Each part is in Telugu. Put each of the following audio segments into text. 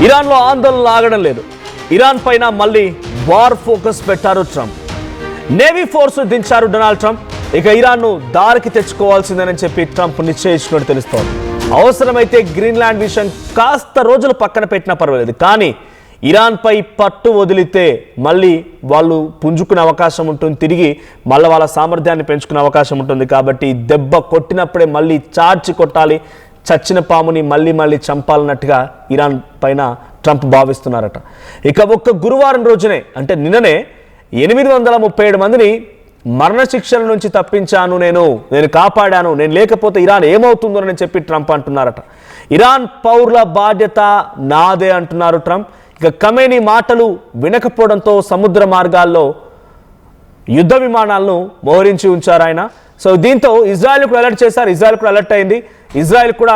ఇరాన్లో ఆందోళనలు ఆగడం లేదు. ఇరాన్ పైన మళ్ళీ వార్ ఫోకస్ పెట్టారు ట్రంప్. నేవీ ఫోర్స్ దించారు డొనాల్డ్ ట్రంప్. ఇక ఇరాన్ను దారికి తెచ్చుకోవాల్సిందేనని చెప్పి ట్రంప్ నిశ్చయించినట్టు తెలుస్తోంది. అవసరమైతే గ్రీన్లాండ్ విషయం కాస్త రోజులు పక్కన పెట్టినా పర్వాలేదు, కానీ ఇరాన్పై పట్టు వదిలితే మళ్ళీ వాళ్ళు పుంజుకునే అవకాశం ఉంటుంది, తిరిగి మళ్ళీ వాళ్ళ సామర్థ్యాన్ని పెంచుకునే అవకాశం ఉంటుంది. కాబట్టి దెబ్బ కొట్టినప్పుడే మళ్ళీ చార్చి కొట్టాలి, చచ్చిన పాముని మళ్ళీ మళ్ళీ చంపాలన్నట్టుగా ఇరాన్ పైన ట్రంప్ భావిస్తున్నారట. ఇక ఒక్క గురువారం రోజునే అంటే నిన్ననే 837 మందిని మరణశిక్షల నుంచి తప్పించాను, నేను కాపాడాను, నేను లేకపోతే ఇరాన్ ఏమవుతుందో అని చెప్పి ట్రంప్ అంటున్నారట. ఇరాన్ పౌరుల బాధ్యత నాదే అంటున్నారు ట్రంప్. ఇక ఖమేనీ మాటలు వినకపోవడంతో సముద్ర మార్గాల్లో యుద్ధ విమానాలను మోహరించి ఉంచారు ఆయన. సో దీంతో ఇజ్రాయెల్ కూడా అలర్ట్ చేశారు. ఇజ్రాయెల్ కూడా అలర్ట్ అయింది. ఇజ్రాయెల్ కూడా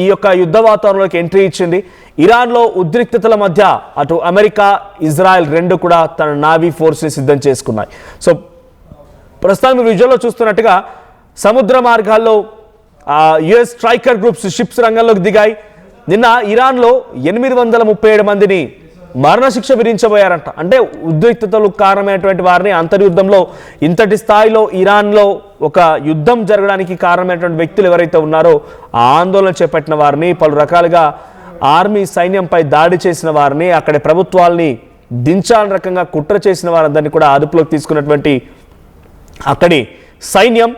ఈ యొక్క యుద్ధ వాతావరణంలోకి ఎంట్రీ ఇచ్చింది. ఇరాన్లో ఉద్రిక్తతల మధ్య అటు అమెరికా, ఇజ్రాయెల్ రెండు కూడా తన నావీ ఫోర్స్ని సిద్ధం చేసుకున్నాయి. సో ప్రస్తుతం మీరు విజువల్లో చూస్తున్నట్టుగా సముద్ర మార్గాల్లో యుఎస్ స్ట్రైకర్ గ్రూప్స్ షిప్స్ రంగంలోకి దిగాయి. నిన్న ఇరాన్లో 837 మందిని మరణశిక్ష విధించబోయారంట. అంటే ఉద్రిక్తతలు కారణమైనటువంటి వారిని అంతర్యుద్ధంలో ఇంతటి స్థాయిలో ఇరాన్లో ఒక యుద్ధం జరగడానికి కారణమైనటువంటి వ్యక్తులు ఎవరైతే ఉన్నారో ఆ ఆందోళన చేపట్టిన వారిని, పలు రకాలుగా ఆర్మీ సైన్యంపై దాడి చేసిన వారిని, అక్కడి ప్రభుత్వాల్ని దించాలని రకంగా కుట్ర చేసిన వారందరినీ కూడా అదుపులోకి తీసుకున్నటువంటి అక్కడి సైన్యం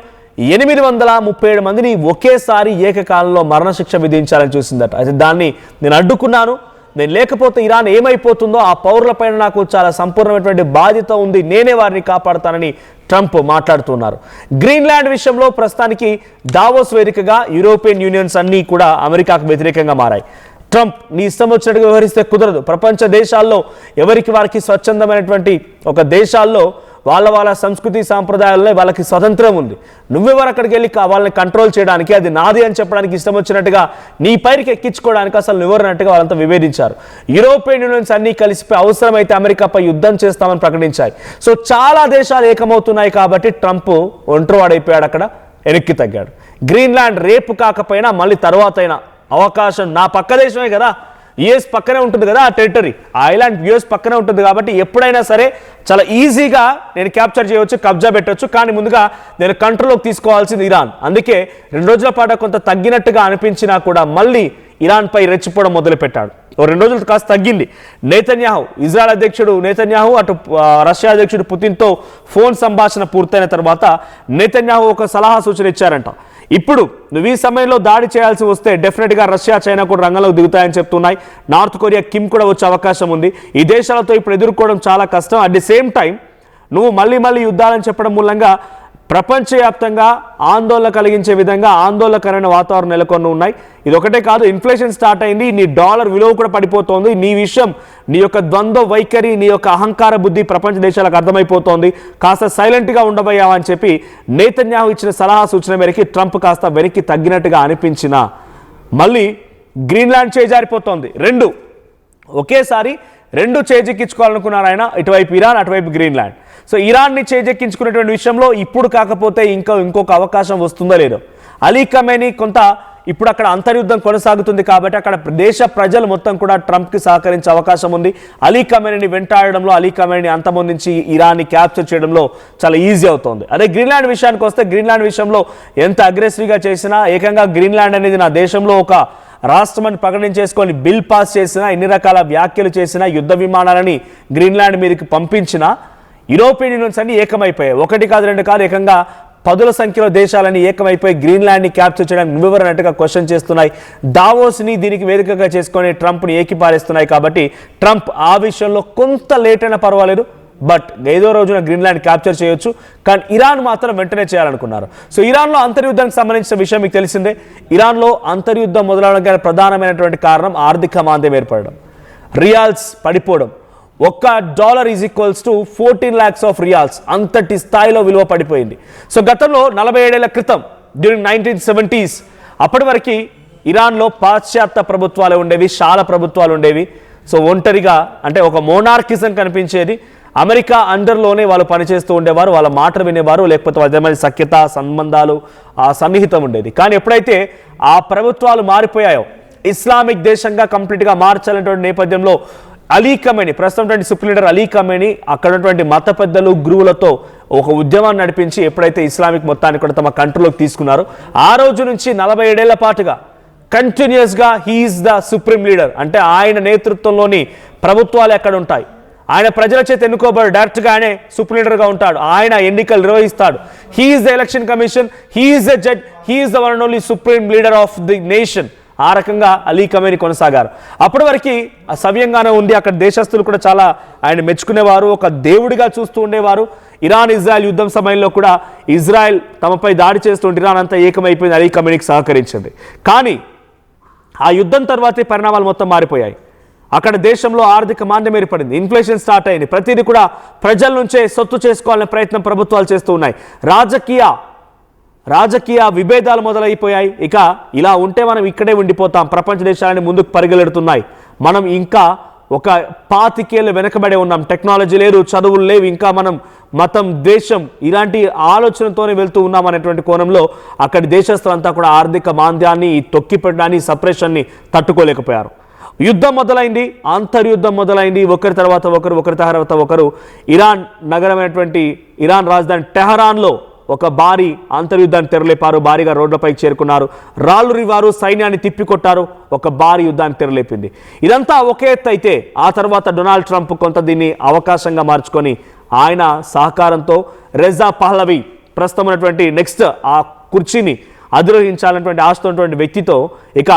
837 మందిని ఒకేసారి ఏకకాలంలో మరణశిక్ష విధించాలని చూసిందట. అయితే దాన్ని నేను అడ్డుకున్నాను, నేను లేకపోతే ఇరాన్ ఏమైపోతుందో ఆ పౌరులపైన నాకు చాలా సంపూర్ణమైనటువంటి బాధ్యత ఉంది, నేనే వారిని కాపాడుతానని ట్రంప్ మాట్లాడుతున్నారు. గ్రీన్లాండ్ విషయంలో ప్రస్తుతానికి దావోస్ వేదికగా యూరోపియన్ యూనియన్స్ అన్నీ కూడా అమెరికాకు వ్యతిరేకంగా మారాయి. ట్రంప్ నీ ఇష్టం వచ్చినట్టుగా వ్యవహరిస్తే కుదరదు, ప్రపంచ దేశాల్లో ఎవరికి వారికి స్వచ్ఛందమైనటువంటి ఒక దేశాల్లో వాళ్ళ సంస్కృతి సాంప్రదాయాల్లో వాళ్ళకి స్వతంత్రం ఉంది, నువ్వెవరు అక్కడికి వెళ్ళి వాళ్ళని కంట్రోల్ చేయడానికి, అది నాది అని చెప్పడానికి ఇష్టం వచ్చినట్టుగా నీ పైకి ఎక్కించుకోవడానికి అసలు నువ్వరన్నట్టుగా వాళ్ళంతా విభేదించారు. యూరోపియన్ యూనియన్స్ అన్నీ కలిసిపోయి అవసరమైతే అమెరికాపై యుద్ధం చేస్తామని ప్రకటించాయి. సో చాలా దేశాలు ఏకమవుతున్నాయి కాబట్టి ట్రంప్ ఒంటరివాడైపోయాడు, అక్కడ వెనక్కి తగ్గాడు. గ్రీన్లాండ్ రేపు కాకపోయినా మళ్ళీ తర్వాత అయినా అవకాశం, నా పక్క దేశమే కదా, యుఎస్ పక్కనే ఉంటుంది కదా ఆ టెరిటరీ, ఆ ఐలాండ్ యుఎస్ పక్కనే ఉంటుంది కాబట్టి ఎప్పుడైనా సరే చాలా ఈజీగా నేను క్యాప్చర్ చేయవచ్చు, కబ్జా పెట్టవచ్చు. కానీ ముందుగా నేను కంట్రోల్లోకి తీసుకోవాల్సింది ఇరాన్. అందుకే 2 రోజుల పాటు కొంత తగ్గినట్టుగా అనిపించినా కూడా మళ్ళీ ఇరాన్పై రెచ్చిపోవడం మొదలుపెట్టాడు. 2 రోజులు కాస్త తగ్గింది. నెతన్యాహు, ఇజ్రాయెల్ అధ్యక్షుడు నెతన్యాహు అటు రష్యా అధ్యక్షుడు పుతిన్తో ఫోన్ సంభాషణ పూర్తయిన తర్వాత నెతన్యాహు ఒక సలహా సూచన ఇచ్చారంట. ఇప్పుడు నువ్వు ఈ సమయంలో దాడి చేయాల్సి వస్తే డెఫినెట్గా రష్యా, చైనా కూడా రంగంలోకి దిగుతాయని చెప్తున్నాయి. నార్త్ కొరియా, కిమ్ కూడా వచ్చే అవకాశం ఉంది. ఈ దేశాలతో ఇప్పుడు ఎదుర్కోవడం చాలా కష్టం. అట్ ది సేమ్ టైం నువ్వు మళ్ళీ యుద్ధాలని చెప్పడం మూలంగా ప్రపంచవ్యాప్తంగా ఆందోళన కలిగించే విధంగా ఆందోళనకరమైన వాతావరణం నెలకొని ఉన్నాయి. ఇది ఒకటే కాదు, ఇన్ఫ్లేషన్ స్టార్ట్ అయింది, నీ డాలర్ విలువ కూడా పడిపోతోంది. నీ విషయం, నీ యొక్క ద్వంద్వ వైఖరి, నీ యొక్క అహంకార బుద్ధి ప్రపంచ దేశాలకు అర్థమైపోతోంది. కాస్త సైలెంట్గా ఉండబోయావా అని చెప్పి నెతన్యాహు ఇచ్చిన సలహా సూచన మేరకు ట్రంప్ కాస్త వెనక్కి తగ్గినట్టుగా అనిపించిన మళ్ళీ గ్రీన్లాండ్ చేజారిపోతోంది. ఒకేసారి రెండు చేజెక్కించుకోవాలనుకున్నారు ఆయన, ఇటువైపు ఇరాన్, అటువైపు గ్రీన్లాండ్. సో ఇరాన్ని చేజెక్కించుకునేటువంటి విషయంలో ఇప్పుడు కాకపోతే ఇంకొక అవకాశం వస్తుందో లేదో. అలీ ఖమేనీ కొంత ఇప్పుడు అక్కడ అంతర్యుద్ధం కొనసాగుతుంది కాబట్టి అక్కడ దేశ ప్రజలు మొత్తం కూడా ట్రంప్కి సహకరించే అవకాశం ఉంది. అలీ ఖమేనీని వెంటాడడంలో, అలీ ఖమేనీని అంతమొందించి ఇరాన్ని క్యాప్చర్ చేయడంలో చాలా ఈజీ అవుతుంది. అదే గ్రీన్లాండ్ విషయానికి వస్తే గ్రీన్లాండ్ విషయంలో ఎంత అగ్రెసివ్గా చేసినా, ఏకంగా గ్రీన్లాండ్ అనేది నా దేశంలో ఒక రాష్ట్రాన్ని ప్రకటించేసుకొని బిల్ పాస్ చేసినా, ఎన్ని రకాల వ్యాఖ్యలు చేసినా, యుద్ధ విమానాలని గ్రీన్లాండ్ మీదకి పంపించినా యూరోపియన్ యూనియన్స్ అన్ని ఏకమైపోయాయి. 1 కాదు 2 కాదు, ఏకంగా 10ల సంఖ్యలో దేశాలని ఏకమైపోయి గ్రీన్లాండ్ని క్యాప్చర్ చేయడానికి నువ్వెవరన్నట్టుగా క్వశ్చన్ చేస్తున్నాయి. దావోస్ని దీనికి వేదికగా చేసుకొని ట్రంప్ని ఏకిపారేస్తున్నాయి. కాబట్టి ట్రంప్ ఆ విషయంలో కొంత లేట్ అయినా పర్వాలేదు, బట్ ఏదో రోజున గ్రీన్లాండ్ క్యాప్చర్ చేయొచ్చు. కానీ ఇరాన్ మాత్రం వెంటనే చేయాలనుకున్నారు. సో ఇరాన్లో అంతర్యుద్ధానికి సంబంధించిన విషయం మీకు తెలిసిందే. ఇరాన్లో అంతర్యుద్ధం మొదలవడానికి ప్రధానమైనటువంటి కారణం ఆర్థిక మాంద్యం ఏర్పడడం, రియాల్స్ పడిపోవడం. $1 is equals to 14 lakhs of riyals, అంతటి స్థాయిలో విలువ పడిపోయింది. సో గతంలో 47 ఏళ్ల క్రితం డ్యూరింగ్ 1970s అప్పటి వరకు ఇరాన్లో పాశ్చాత్య ప్రభుత్వాలు ఉండేవి, శాల ప్రభుత్వాలు ఉండేవి. సో ఒంటరిగా అంటే ఒక మోనార్కిజం కనిపించేది. అమెరికా అండర్లోనే వాళ్ళు పనిచేస్తూ ఉండేవారు, వాళ్ళ మాట వినేవారు, లేకపోతే వాళ్ళ మధ్య సఖ్యత, సంబంధాలు, సన్నిహితం ఉండేది. కానీ ఎప్పుడైతే ఆ ప్రభుత్వాలు మారిపోయాయో, ఇస్లామిక్ దేశంగా కంప్లీట్గా మార్చాలనేటువంటి నేపథ్యంలో అలీ ఖమేనీ, ప్రస్తుతం సుప్రీం లీడర్ అలీ ఖమేనీ అక్కడ ఉన్నటువంటి మత పెద్దలు గురువులతో ఒక ఉద్యమాన్ని నడిపించి ఎప్పుడైతే ఇస్లామిక్ మొత్తాన్ని కూడా తమ కంట్రోల్లోకి తీసుకున్నారో ఆ రోజు నుంచి 47 ఏళ్ల పాటుగా కంటిన్యూస్గా హీఈస్ ద సుప్రీం లీడర్. అంటే ఆయన నేతృత్వంలోని ప్రభుత్వాలు ఎక్కడ ఉంటాయి, ఆయన ప్రజల చేత ఎన్నుకోబడి డైరెక్ట్గా ఆయనే సుప్రీం లీడర్గా ఉంటాడు, ఆయన ఎన్నికలు నిర్వహిస్తాడు. He's the election commission, he's the judge, he's the one and only supreme leader of the nation. ఆ రకంగా అలీ ఖమేనీ కొనసాగారు. అప్పటి వరకు సవ్యంగానే ఉంది. అక్కడ దేశస్తులు కూడా చాలా ఆయన మెచ్చుకునేవారు, ఒక దేవుడిగా చూస్తూ ఉండేవారు. ఇరాన్ ఇజ్రాయెల్ యుద్ధం సమయంలో కూడా ఇజ్రాయెల్ తమపై దాడి చేస్తుంటే ఇరాన్ అంతా ఏకమైపోయింది, అలీ ఖమేనీకి సహకరించింది. కానీ ఆ యుద్ధం తర్వాతే పరిణామాలు మొత్తం మారిపోయాయి. అక్కడ దేశంలో ఆర్థిక మాంద్యం ఏర్పడింది, ఇన్ఫ్లేషన్ స్టార్ట్ అయింది. ప్రతిదీ కూడా ప్రజల నుంచే సొత్తు చేసుకోవాలనే ప్రయత్నం ప్రభుత్వాలు చేస్తూ ఉన్నాయి. రాజకీయ విభేదాలు మొదలైపోయాయి. ఇక ఇలా ఉంటే మనం ఇక్కడే ఉండిపోతాం, ప్రపంచ దేశాలని ముందుకు పరిగెడుతున్నాయి, మనం ఇంకా ఒక 25 ఏళ్ళు వెనకబడే ఉన్నాం, టెక్నాలజీ లేదు, చదువులు లేవు, ఇంకా మనం మతం దేశం ఇలాంటి ఆలోచనతోనే వెళ్తూ ఉన్నాం అనేటువంటి కోణంలో అక్కడి దేశస్తులంతా కూడా ఆర్థిక మాంద్యాన్ని, తొక్కిపెట్టడాన్ని, సప్రెషన్ని తట్టుకోలేకపోయారు. యుద్ధం మొదలైంది, అంతర్యుద్ధం మొదలైంది. ఒకరి తర్వాత ఒకరు ఇరాన్ నగరమైనటువంటి ఇరాన్ రాజధాని టెహరాన్లో ఒక భారీ అంతర్యుద్ధాన్ని తెరలేపారు. భారీగా రోడ్లపైకి చేరుకున్నారు, రాళ్ళు రివారు, సైన్యాన్ని తిప్పికొట్టారు. ఒక భారీ యుద్ధాన్ని తెరలేపింది. ఇదంతా ఒకే ఎత్తు అయితే ఆ తర్వాత డొనాల్డ్ ట్రంప్ కొంత దీన్ని అవకాశంగా మార్చుకొని ఆయన సహకారంతో రెజా పహ్లవి ప్రస్తుతం ఉన్నటువంటి నెక్స్ట్ ఆ కుర్చీని అధిరోహించాలన్నటువంటి ఆశతోటువంటి వ్యక్తితో ఇక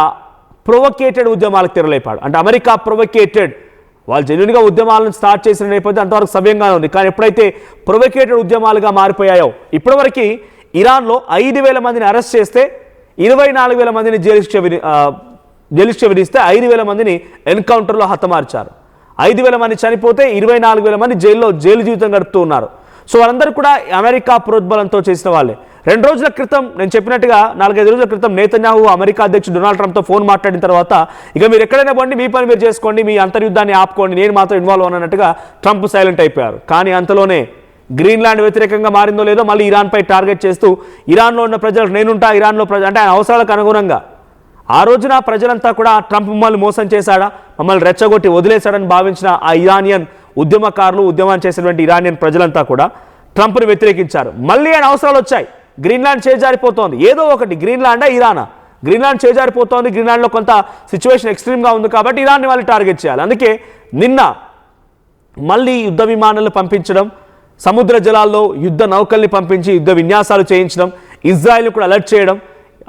ప్రొవొకేటెడ్ ఉద్యమాలకు తెరలేపాడు. అంటే అమెరికా ప్రొవొకేటెడ్, వాళ్ళు జెన్యున్గా ఉద్యమాలను స్టార్ట్ చేసిన నేపథ్యం అంతవరకు సవ్యంగానే ఉంది. కానీ ఎప్పుడైతే ప్రొవొకేటెడ్ ఉద్యమాలుగా మారిపోయాయో, ఇప్పటివరకు ఇరాన్లో 5,000 మందిని అరెస్ట్ చేస్తే 24,000 మందిని జైలు శిక్ష విధిస్తే 5,000 మందిని ఎన్కౌంటర్లో హతమార్చారు. 5,000 మంది చనిపోతే 24,000 మంది జైలు జీవితం గడుపుతూ ఉన్నారు. సో వాళ్ళందరూ కూడా అమెరికా ప్రోద్బలంతో చేసిన వాళ్ళే. 2 రోజుల క్రితం నేను చెప్పినట్టుగా 4-5 రోజుల క్రితం నేతన్యాహు అమెరికా అధ్యక్షుడు డొనాల్డ్ ట్రంప్తో ఫోన్ మాట్లాడిన తర్వాత ఇక మీరు ఎక్కడైనా పోండి, మీ పని మీరు చేసుకోండి, మీ అంతర్యుద్ధాన్ని ఆపుకోండి, నేను మాత్రం ఇన్వాల్వ్ అన్నట్టుగా ట్రంప్ సైలెంట్ అయిపోయారు. కానీ అంతలోనే గ్రీన్లాండ్ వ్యతిరేకంగా మారిందో లేదో మళ్ళీ ఇరాన్పై టార్గెట్ చేస్తూ ఇరాన్లో ఉన్న ప్రజలకు నేనుంటా, ఇరాన్లో అంటే ఆయన అవసరాలకు అనుగుణంగా ఆ రోజున ప్రజలంతా కూడా ట్రంప్ మమ్మల్ని మోసం చేశాడా, మమ్మల్ని రెచ్చగొట్టి వదిలేశాడని భావించిన ఆ ఇరానియన్ ఉద్యమకారులు, ఉద్యమం చేసినటువంటి ఇరానియన్ ప్రజలంతా కూడా ట్రంప్ను వ్యతిరేకించారు. మళ్ళీ ఆయన అవసరాలు వచ్చాయి. గ్రీన్లాండ్ చేజారిపోతోంది, ఏదో ఒకటి, గ్రీన్లాండా ఇరానా, గ్రీన్లాండ్ చేజారిపోతోంది, గ్రీన్లాండ్లో కొంత సిచ్యువేషన్ ఎక్స్ట్రీమ్గా ఉంది కాబట్టి ఇరాన్ని వాళ్ళు టార్గెట్ చేయాలి. అందుకే నిన్న మళ్ళీ యుద్ధ విమానాలను పంపించడం, సముద్ర జలాల్లో యుద్ధ నౌకల్ని పంపించి యుద్ధ విన్యాసాలు చేయించడం, ఇజ్రాయెల్ని కూడా అలర్ట్ చేయడం,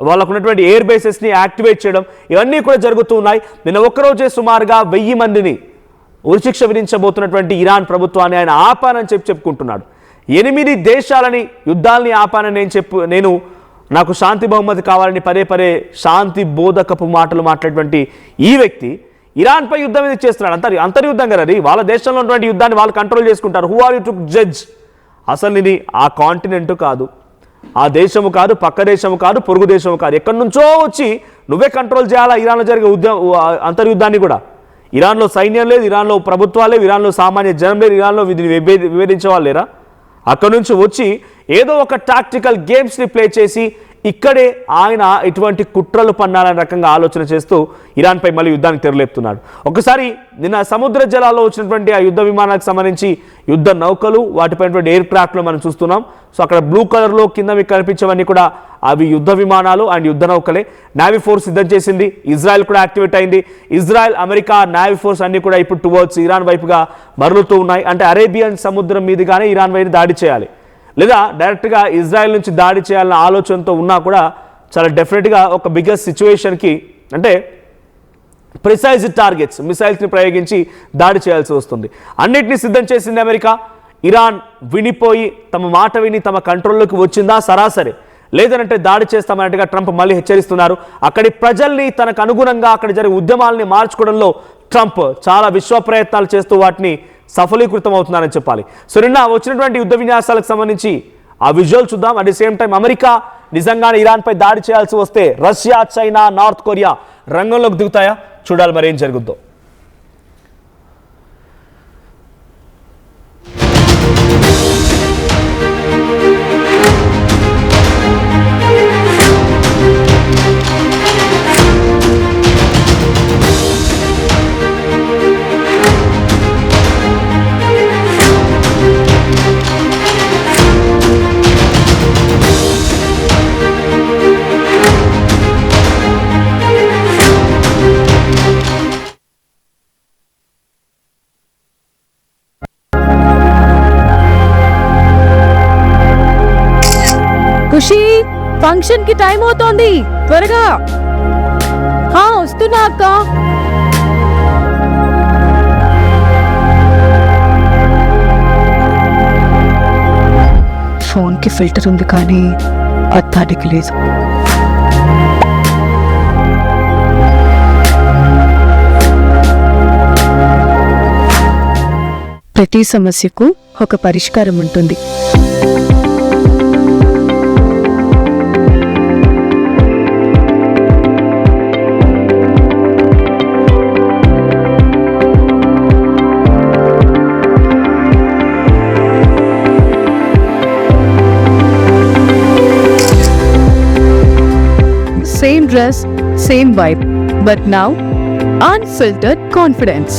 వాళ్ళకు ఉన్నటువంటి ఎయిర్ బేసెస్ని యాక్టివేట్ చేయడం, ఇవన్నీ కూడా జరుగుతూ ఉన్నాయి. నిన్న ఒక్కరోజే సుమారుగా 1000 మందిని ఉరిశిక్ష విధించబోతున్నటువంటి ఇరాన్ ప్రభుత్వాన్ని ఆయన ఆపానని చెప్పుకుంటున్నాడు. 8 దేశాలని యుద్ధాలని ఆపానని నేను నాకు శాంతి బహుమతి కావాలని పదే శాంతి బోధకపు మాటలు మాట్లాడేటువంటి ఈ వ్యక్తి ఇరాన్పై యుద్ధం మీద చేస్తున్నాడు. అంతర్యుద్ధం కదా, వాళ్ళ దేశంలో ఉన్నటువంటి యుద్ధాన్ని వాళ్ళు కంట్రోల్ చేసుకుంటారు. Who are you to judge? అసలు ఇది ఆ కాంటినెంట్ కాదు, ఆ దేశము కాదు, పక్క దేశము కాదు, పొరుగు దేశము కాదు, ఎక్కడి నుంచో వచ్చి నువ్వే కంట్రోల్ చేయాలా ఇరాన్లో జరిగే అంతర్యుద్ధాన్ని కూడా. ఇరాన్లో సైన్యం లేదు, ఇరాన్లో ప్రభుత్వాలు లేవు, ఇరాన్లో సామాన్య జనం లేదు, ఇరాన్లో వీటిని విభేదించే వాళ్ళు లేరా? అక్కడి నుంచి వచ్చి ఏదో ఒక టాక్టికల్ గేమ్స్ని ప్లే చేసి ఇక్కడే ఆయన ఇటువంటి కుట్రలు పన్నాలనే రకంగా ఆలోచన చేస్తూ ఇరాన్పై మళ్ళీ యుద్ధానికి తెరలేపుతున్నాడు. ఒకసారి నిన్న సముద్ర జలాల్లో వచ్చినటువంటి ఆ యుద్ధ విమానాలకు సంబంధించి యుద్ధ నౌకలు, వాటిపైనటువంటి ఎయిర్ క్రాఫ్ట్లు మనం చూస్తున్నాం. సో అక్కడ బ్లూ కలర్లో కింద మీకు కనిపించేవన్నీ కూడా అవి యుద్ధ విమానాలు అండ్ యుద్ధ నౌకలే. నేవీ ఫోర్స్ సిద్ధం చేసింది, ఇజ్రాయెల్ కూడా యాక్టివేట్ అయింది. ఇజ్రాయెల్, అమెరికా నేవీ ఫోర్స్ అన్ని కూడా ఇప్పుడు టువర్డ్స్ ఇరాన్ వైపుగా మరలుతూ ఉన్నాయి. అంటే అరేబియన్ సముద్రం మీదుగానే ఇరాన్ వైపు దాడి చేయాలి, లేదా డైరెక్ట్గా ఇజ్రాయెల్ నుంచి దాడి చేయాలన్న ఆలోచనతో ఉన్నా కూడా చాలా డెఫినెట్గా ఒక బిగ్గెస్ట్ సిచ్యువేషన్కి, అంటే ప్రిసైజ్ టార్గెట్స్, మిసైల్స్ని ప్రయోగించి దాడి చేయాల్సి వస్తుంది. అన్నిటినీ సిద్ధం చేసింది అమెరికా. ఇరాన్ వినిపోయి తమ మాట విని తమ కంట్రోల్లోకి వచ్చిందా సరాసరి, లేదనంటే దాడి చేస్తామన్నట్టుగా ట్రంప్ మళ్ళీ హెచ్చరిస్తున్నారు. అక్కడి ప్రజల్ని తనకు అనుగుణంగా అక్కడ జరిగే ఉద్యమాలని మార్చుకోవడంలో ట్రంప్ చాలా విశ్వ ప్రయత్నాలు చేస్తూ వాటిని సఫలీకృతం అవుతున్నారని చెప్పాలి. సో నిన్న వచ్చినటువంటి యుద్ధ విన్యాసాలకు సంబంధించి ఆ విజువల్ చూద్దాం. At the same time America నిజంగానే ఇరాన్పై దాడి చేయాల్సి వస్తే రష్యా, చైనా, నార్త్ కొరియా రంగంలోకి దిగుతాయా? చూడాలి మరి ఏం జరుగుద్దో. ఫంక్షన్ కి టైం అవుతోంది, త్వరగా. వస్తున్నా అక్క. ఫోన్ కి ఫిల్టర్ ఉంది కానీ అద్దానికి లేదు. ప్రతి సమస్యకు ఒక పరిష్కారం ఉంటుంది. Same dress, same vibe, but now unfiltered confidence.